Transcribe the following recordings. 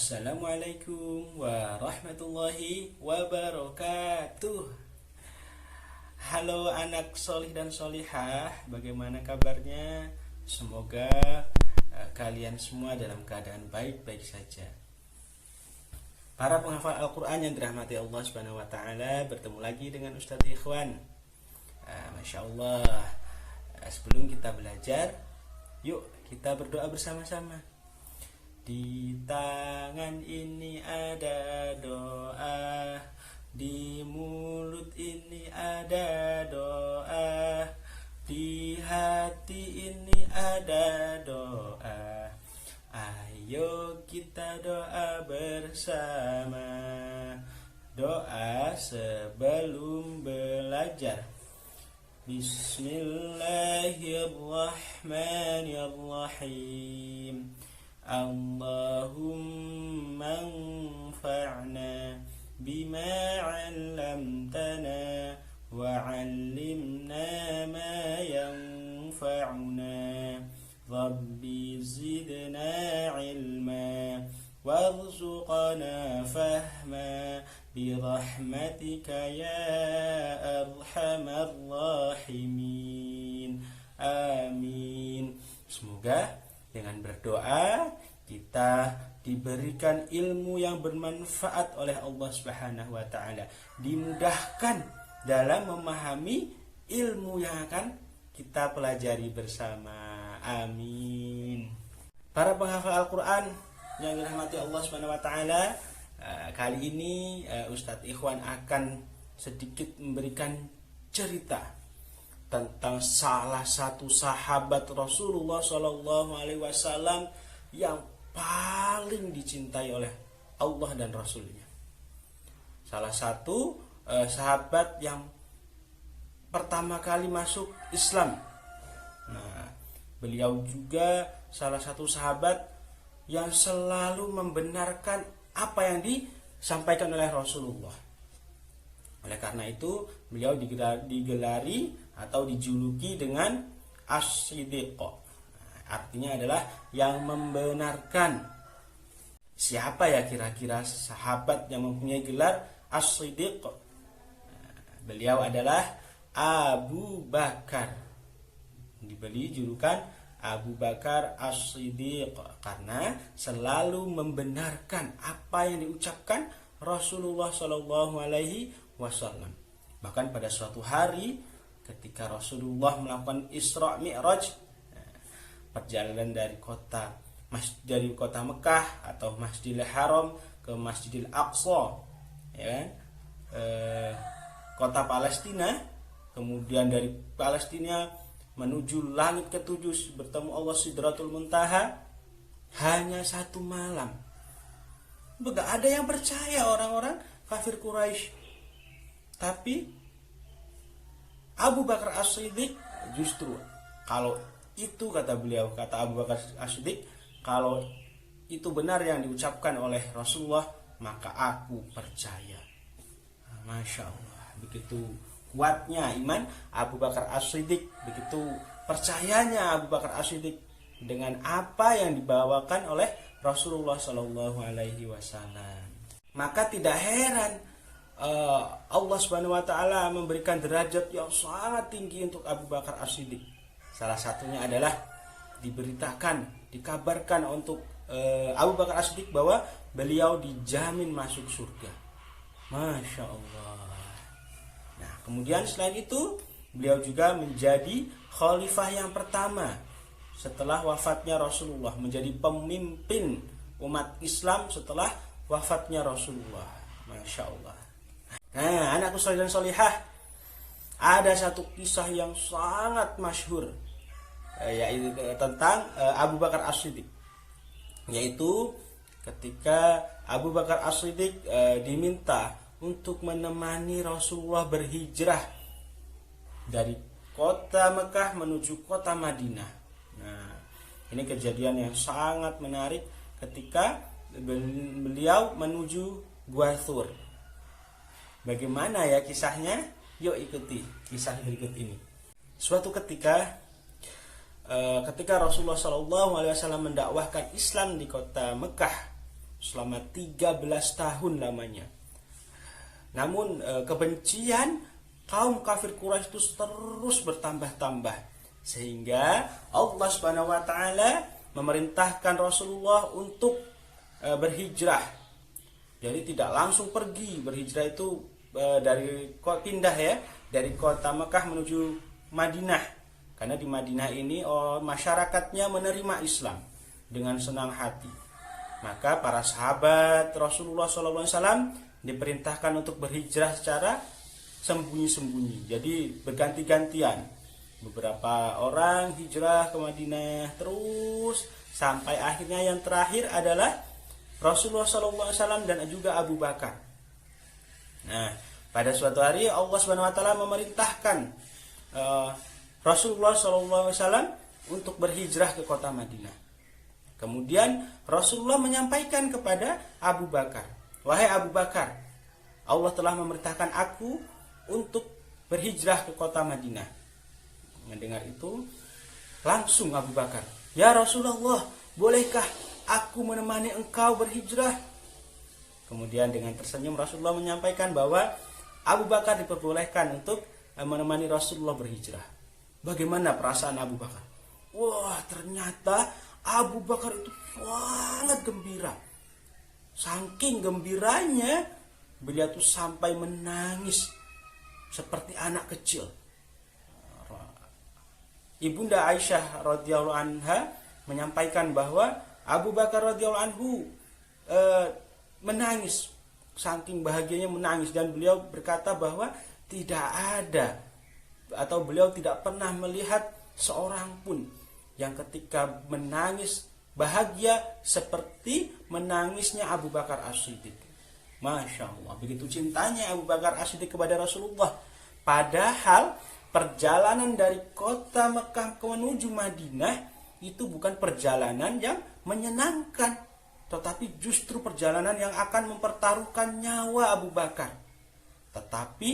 Assalamualaikum warahmatullahi wabarakatuh. Halo anak solih dan solihah, bagaimana kabarnya? Semoga kalian semua dalam keadaan baik-baik saja. Para penghafal Al-Quran yang dirahmati Allah Subhanahu wa Ta'ala, bertemu lagi dengan Ustadz Ikhwan. Masya Allah. Sebelum kita belajar, yuk kita berdoa bersama-sama. Di tangan ini ada doa, di mulut ini ada doa, di hati ini ada doa. Ayo kita doa bersama. Doa sebelum belajar. Bismillahirrahmanirrahim. Allahumma anfa'na bima 'allamtana wa 'allimna ma yanfa'una. Rabbi zidna 'ilma warzuqna fahma birahmatika ya arhamar rahimin. Amin. Semoga dengan berdoa kita diberikan ilmu yang bermanfaat oleh Allah Subhanahu wa Ta'ala, dimudahkan dalam memahami ilmu yang akan kita pelajari bersama. Amin. Para penghafal Al-Quran yang dirahmati Allah Subhanahu wa Ta'ala, kali ini Ustadz Ikhwan akan sedikit memberikan cerita tentang salah satu sahabat Rasulullah SAW yang paling dicintai oleh Allah dan Rasulnya. Salah satu sahabat yang pertama kali masuk Islam. Nah, beliau juga salah satu sahabat yang selalu membenarkan apa yang disampaikan oleh Rasulullah. Oleh karena itu, beliau digelari atau dijuluki dengan As-Siddiq. Artinya adalah yang membenarkan. Siapa ya kira-kira sahabat yang mempunyai gelar As-Siddiq? Beliau adalah Abu Bakar. Diberi julukan Abu Bakar As-Siddiq karena selalu membenarkan apa yang diucapkan Rasulullah Shallallahu Alaihi Wasallam. Bahkan pada suatu hari ketika Rasulullah melakukan Isra Mi'raj, perjalanan dari kota Mekah atau Masjidil Haram ke Masjidil Aqsa, ya kan? Kota Palestina, kemudian dari Palestina menuju langit ketujuh bertemu Allah Sidratul Muntaha, hanya satu malam. Enggak ada yang percaya orang-orang kafir Quraisy. Tapi Abu Bakar As-Siddiq justru, kalau itu kata Abu Bakar As-Siddiq, kalau itu benar yang diucapkan oleh Rasulullah, maka aku percaya. Masya Allah, begitu kuatnya iman Abu Bakar As-Siddiq, begitu percayanya Abu Bakar As-Siddiq dengan apa yang dibawakan oleh Rasulullah Shallallahu Alaihi Wasallam. Maka tidak heran Allah Subhanahu wa Ta'ala memberikan derajat yang sangat tinggi untuk Abu Bakar As-Siddiq. Salah satunya adalah dikabarkan untuk Abu Bakar As-Siddiq bahwa beliau dijamin masuk surga. Masya Allah. Nah, kemudian selain itu beliau juga menjadi khalifah yang pertama setelah wafatnya Rasulullah, menjadi pemimpin umat Islam setelah wafatnya Rasulullah. Masya Allah. Nah, anakku soleh dan solihah, ada satu kisah yang sangat masyhur, yaitu tentang Abu Bakar As-Siddiq, yaitu ketika Abu Bakar As-Siddiq diminta untuk menemani Rasulullah berhijrah dari kota Mekah menuju kota Madinah. Nah, ini kejadian yang sangat menarik ketika beliau menuju Gua Thur. Bagaimana ya kisahnya? Yuk ikuti kisah berikut ini. Suatu ketika Rasulullah SAW mendakwahkan Islam di kota Mekah, selama 13 tahun lamanya. Namun kebencian kaum kafir Quraisy itu terus bertambah-tambah, sehingga Allah Subhanahu wa taala memerintahkan Rasulullah untuk berhijrah. Jadi tidak langsung pergi. Berhijrah itu pindah ya, dari kota Mekah menuju Madinah. Karena di Madinah ini masyarakatnya menerima Islam dengan senang hati. Maka para sahabat Rasulullah SAW diperintahkan untuk berhijrah secara sembunyi-sembunyi. Jadi berganti-gantian. Beberapa orang hijrah ke Madinah terus sampai akhirnya yang terakhir adalah Rasulullah SAW dan juga Abu Bakar. Nah, pada suatu hari Allah Subhanahu wa taala memerintahkan Rasulullah SAW untuk berhijrah ke kota Madinah. Kemudian Rasulullah menyampaikan kepada Abu Bakar, "Wahai Abu Bakar, Allah telah memerintahkan aku untuk berhijrah ke kota Madinah." Mendengar itu, langsung Abu Bakar, "Ya Rasulullah, bolehkah aku menemani engkau berhijrah?" Kemudian dengan tersenyum Rasulullah menyampaikan bahwa Abu Bakar diperbolehkan untuk menemani Rasulullah berhijrah. Bagaimana perasaan Abu Bakar? Wah, ternyata Abu Bakar itu sangat gembira. Saking gembiranya, beliau itu sampai menangis seperti anak kecil. Ibunda Aisyah radhiyallahu anha menyampaikan bahwa Abu Bakar radhiyallahu anhu menangis, saking bahagianya menangis, dan beliau berkata bahwa tidak ada atau beliau tidak pernah melihat seorang pun yang ketika menangis bahagia seperti menangisnya Abu Bakar As-Siddiq. Masya Allah, begitu cintanya Abu Bakar As-Siddiq kepada Rasulullah. Padahal perjalanan dari kota Mekah menuju Madinah itu bukan perjalanan yang menyenangkan, tetapi justru perjalanan yang akan mempertaruhkan nyawa Abu Bakar. Tetapi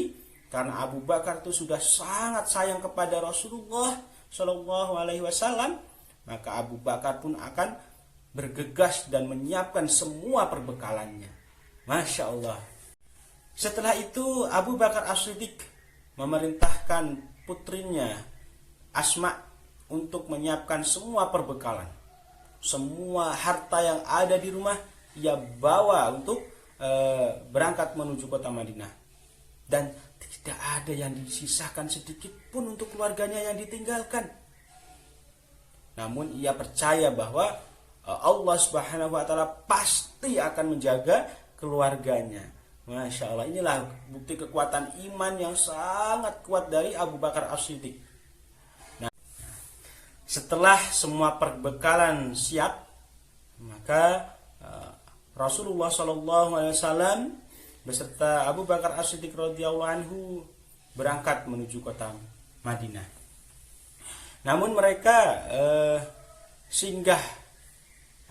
karena Abu Bakar itu sudah sangat sayang kepada Rasulullah Shallallahu Alaihi Wasallam, maka Abu Bakar pun akan bergegas dan menyiapkan semua perbekalannya. Masya Allah. Setelah itu Abu Bakar As-Siddiq memerintahkan putrinya Asma untuk menyiapkan semua perbekalan. Semua harta yang ada di rumah ia bawa untuk berangkat menuju kota Madinah. Dan tidak ada yang disisakan sedikit pun untuk keluarganya yang ditinggalkan. Namun ia percaya bahwa Allah Subhanahu wa taala pasti akan menjaga keluarganya. Masya Allah, inilah bukti kekuatan iman yang sangat kuat dari Abu Bakar As-Siddiq. Nah, setelah semua perbekalan siap, maka Rasulullah SAW beserta Abu Bakar As-Siddiq radhiyallahu anhu berangkat menuju kota Madinah. Namun mereka singgah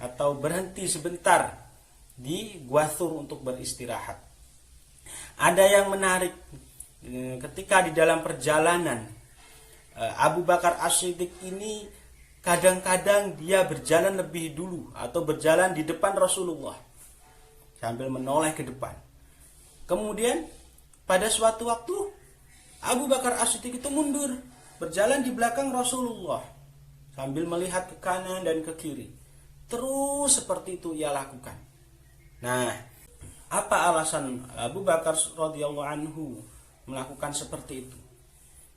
atau berhenti sebentar di Gua Thur untuk beristirahat. Ada yang menarik, ketika di dalam perjalanan Abu Bakar As-Siddiq ini kadang-kadang dia berjalan lebih dulu atau berjalan di depan Rasulullah sambil menoleh ke depan. Kemudian pada suatu waktu Abu Bakar As-Siddiq itu mundur, berjalan di belakang Rasulullah sambil melihat ke kanan dan ke kiri. Terus seperti itu ia lakukan. Nah, apa alasan Abu Bakar radhiyallahu anhu melakukan seperti itu?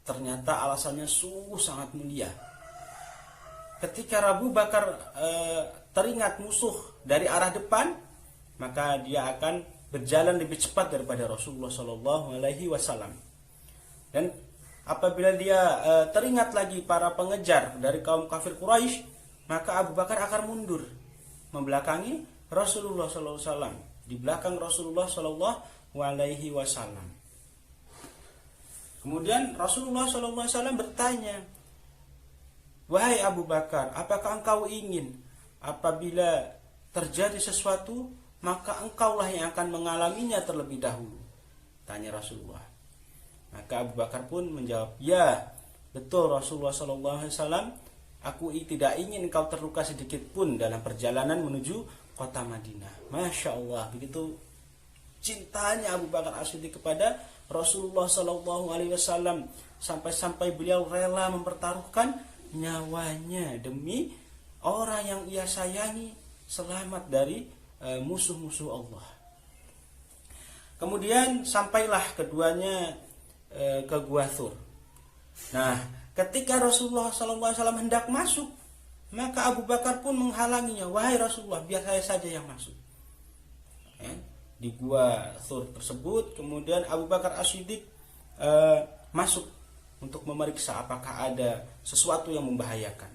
Ternyata alasannya sungguh sangat mulia. Ketika Abu Bakar teringat musuh dari arah depan, maka dia akan berjalan lebih cepat daripada Rasulullah Shallallahu Alaihi Wasallam. Dan apabila dia teringat lagi para pengejar dari kaum kafir Quraisy, maka Abu Bakar akan mundur membelakangi Rasulullah Shallallahu Alaihi Wasallam, di belakang Rasulullah Shallallahu Alaihi Wasallam. Kemudian Rasulullah Shallallahu Alaihi Wasallam bertanya, "Wahai Abu Bakar, apakah engkau ingin apabila terjadi sesuatu, maka engkaulah yang akan mengalaminya terlebih dahulu?" Tanya Rasulullah. Maka Abu Bakar pun menjawab, "Ya, betul Rasulullah SAW, aku tidak ingin engkau terluka sedikit pun dalam perjalanan menuju kota Madinah. Masya Allah, begitu cintanya Abu Bakar As-Siddiq kepada Rasulullah Sallallahu Alaihi Wasallam, sampai-sampai beliau rela mempertaruhkan nyawanya demi orang yang ia sayangi selamat dari musuh-musuh Allah. Kemudian sampailah keduanya ke Gua Thur. Nah, ketika Rasulullah SAW hendak masuk, maka Abu Bakar pun menghalanginya. Wahai Rasulullah, biar saya saja yang masuk. Di Gua Thur tersebut, kemudian Abu Bakar As-Siddiq masuk untuk memeriksa apakah ada sesuatu yang membahayakan.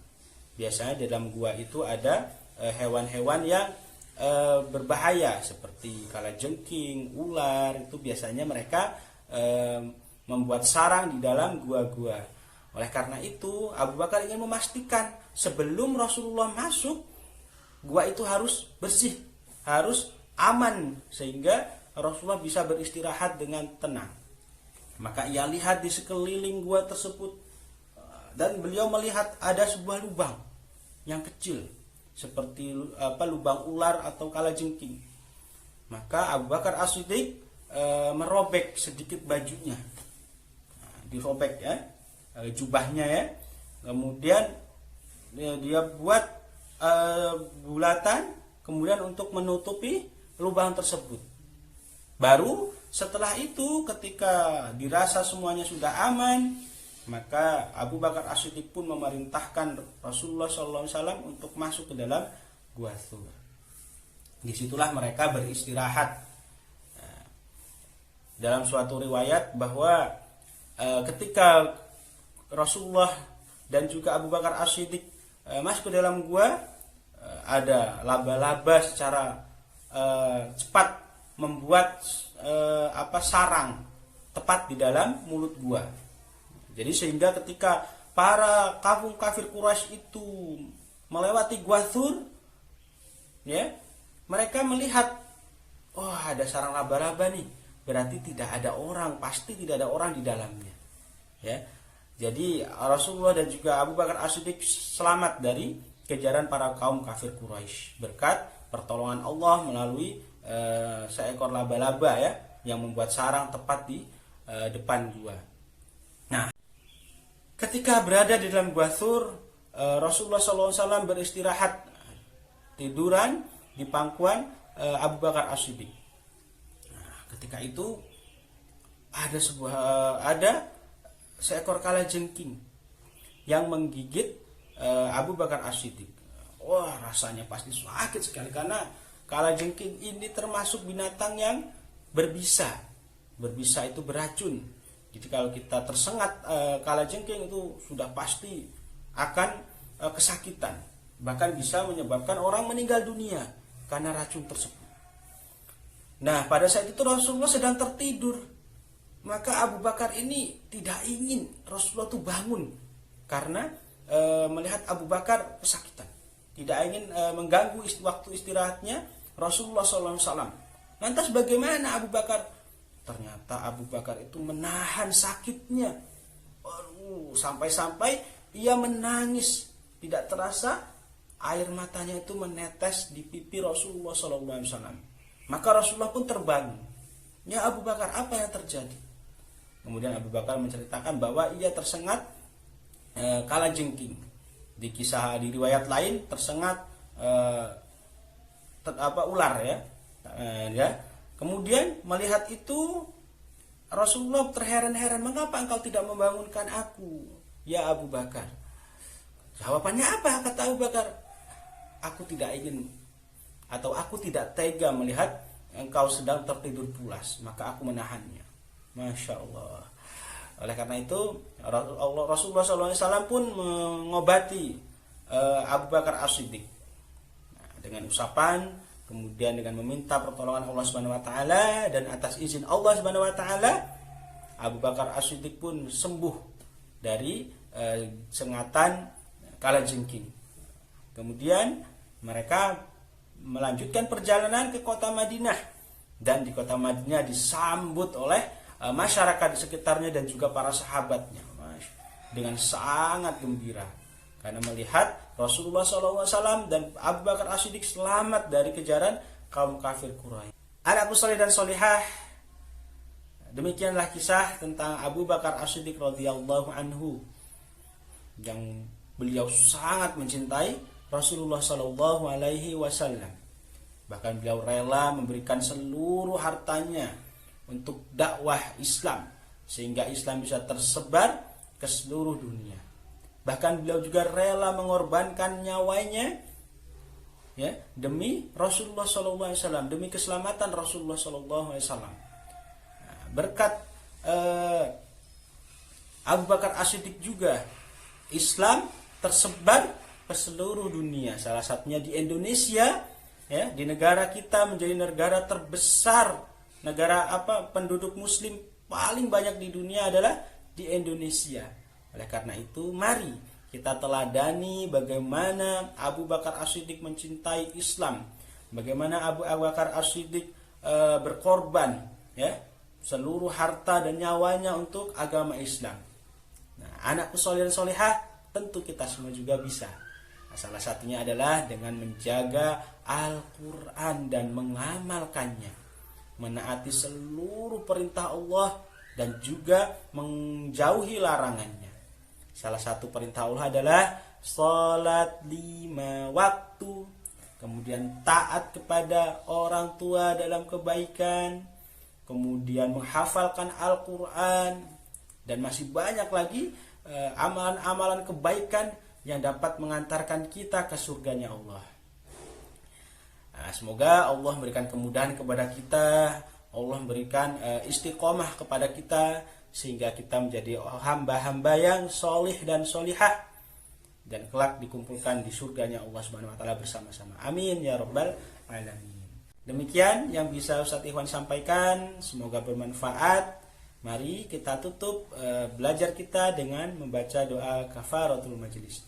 Biasanya dalam gua itu ada hewan-hewan yang berbahaya seperti kalajengking, ular. Itu biasanya mereka membuat sarang di dalam gua-gua. Oleh karena itu Abu Bakar ingin memastikan sebelum Rasulullah masuk, gua itu harus bersih, harus aman, sehingga Rasulullah bisa beristirahat dengan tenang. Maka ia lihat di sekeliling gua tersebut, dan beliau melihat ada sebuah lubang yang kecil seperti lubang ular atau kalajengking. Maka Abu Bakar As-Siddiq merobek sedikit bajunya, dirobek ya, jubahnya ya. Kemudian dia buat bulatan, kemudian untuk menutupi lubang tersebut. Baru setelah itu, ketika dirasa semuanya sudah aman, maka Abu Bakar As-Siddiq pun memerintahkan Rasulullah SAW untuk masuk ke dalam Gua Thur. Disitulah mereka beristirahat. Dalam suatu riwayat bahwa ketika Rasulullah dan juga Abu Bakar As-Siddiq masuk ke dalam gua, ada laba-laba secara cepat membuat sarang tepat di dalam mulut gua. Jadi sehingga ketika para kaum kafir Quraisy itu melewati Gua Thur, ya, mereka melihat, oh ada sarang laba-laba nih, berarti tidak ada orang, pasti tidak ada orang di dalamnya. Ya, jadi Rasulullah dan juga Abu Bakar As-Siddiq selamat dari kejaran para kaum kafir Quraisy berkat pertolongan Allah melalui seekor laba-laba ya, yang membuat sarang tepat di depan gua. Nah, ketika berada di dalam Gua Thur, Rasulullah SAW beristirahat, tiduran di pangkuan Abu Bakar As-Siddiq. Nah, ketika itu ada seekor kalajengking yang menggigit Abu Bakar As-Siddiq. Wah, rasanya pasti sakit sekali karena kalajengking ini termasuk binatang yang berbisa. Berbisa itu beracun. Jadi kalau kita tersengat kalajengking itu sudah pasti akan kesakitan. Bahkan bisa menyebabkan orang meninggal dunia karena racun tersebut. Nah, pada saat itu Rasulullah sedang tertidur. Maka Abu Bakar ini tidak ingin Rasulullah itu bangun karena melihat Abu Bakar kesakitan. Tidak ingin mengganggu waktu istirahatnya Rasulullah SAW. Lantas bagaimana Abu Bakar? Ternyata Abu Bakar itu menahan sakitnya. Sampai-sampai ia menangis. Tidak terasa air matanya itu menetes di pipi Rasulullah SAW. Maka Rasulullah pun terbangun. Ya Abu Bakar, apa yang terjadi? Kemudian Abu Bakar menceritakan bahwa ia tersengat kalajengking. Di riwayat lain tersengat ular ya. Kemudian melihat itu Rasulullah terheran-heran, mengapa engkau tidak membangunkan aku, ya Abu Bakar? Jawabannya apa? Kata Abu Bakar, aku tidak ingin atau aku tidak tega melihat engkau sedang tertidur pulas, maka aku menahannya. Masya Allah. Oleh karena itu Rasulullah SAW pun mengobati Abu Bakar As-Siddiq dengan usapan, kemudian dengan meminta pertolongan Allah Subhanahu wa taala, dan atas izin Allah Subhanahu wa taala Abu Bakar As-Siddiq pun sembuh dari sengatan kalajengking. Kemudian mereka melanjutkan perjalanan ke kota Madinah, dan di kota Madinah disambut oleh masyarakat di sekitarnya dan juga para sahabatnya dengan sangat gembira karena melihat Rasulullah SAW dan Abu Bakar As-Siddiq selamat dari kejaran kaum kafir Quraisy. Anakku soleh dan solihah, demikianlah kisah tentang Abu Bakar As-Siddiq radhiyallahu anhu, yang beliau sangat mencintai Rasulullah Shallallahu Alaihi Wasallam. Bahkan beliau rela memberikan seluruh hartanya untuk dakwah Islam, sehingga Islam bisa tersebar ke seluruh dunia. Bahkan beliau juga rela mengorbankan nyawanya, ya, demi Rasulullah SAW, demi keselamatan Rasulullah SAW. Nah, berkat Abu Bakar As-Siddiq juga Islam tersebar ke seluruh dunia. Salah satunya di Indonesia, ya, di negara kita menjadi negara terbesar, negara penduduk Muslim paling banyak di dunia adalah di Indonesia. Oleh karena itu, mari kita teladani bagaimana Abu Bakar As-Siddiq mencintai Islam, bagaimana Abu Bakar As-Siddiq berkorban, ya, seluruh harta dan nyawanya untuk agama Islam. Nah, anakku soleh dan solehah, tentu kita semua juga bisa. Nah, salah satunya adalah dengan menjaga Al-Quran dan mengamalkannya, menaati seluruh perintah Allah dan juga menjauhi larangannya. Salah satu perintah Allah adalah salat 5 waktu, kemudian taat kepada orang tua dalam kebaikan, kemudian menghafalkan Al-Quran, dan masih banyak lagi amalan-amalan kebaikan yang dapat mengantarkan kita ke surganya Allah. Nah, semoga Allah memberikan kemudahan kepada kita, Allah memberikan istiqomah kepada kita, sehingga kita menjadi hamba-hamba yang solih dan solihah, dan kelak dikumpulkan di surganya Allah Subhanahu wa taala bersama-sama. Amin ya rabbal alamin. Demikian yang bisa Ustaz Ikhwan sampaikan, semoga bermanfaat. Mari kita tutup belajar kita dengan membaca doa kafaratul majlis.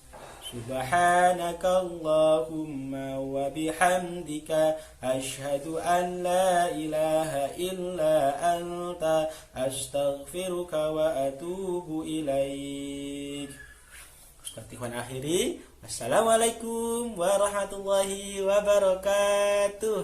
Subhanakallahumma wa bihamdika asyhadu an la ilaha illa anta astaghfiruka wa atubu ilaik. Ustaz Ikhwan akhiri. Wassalamualaikum warahmatullahi wabarakatuh.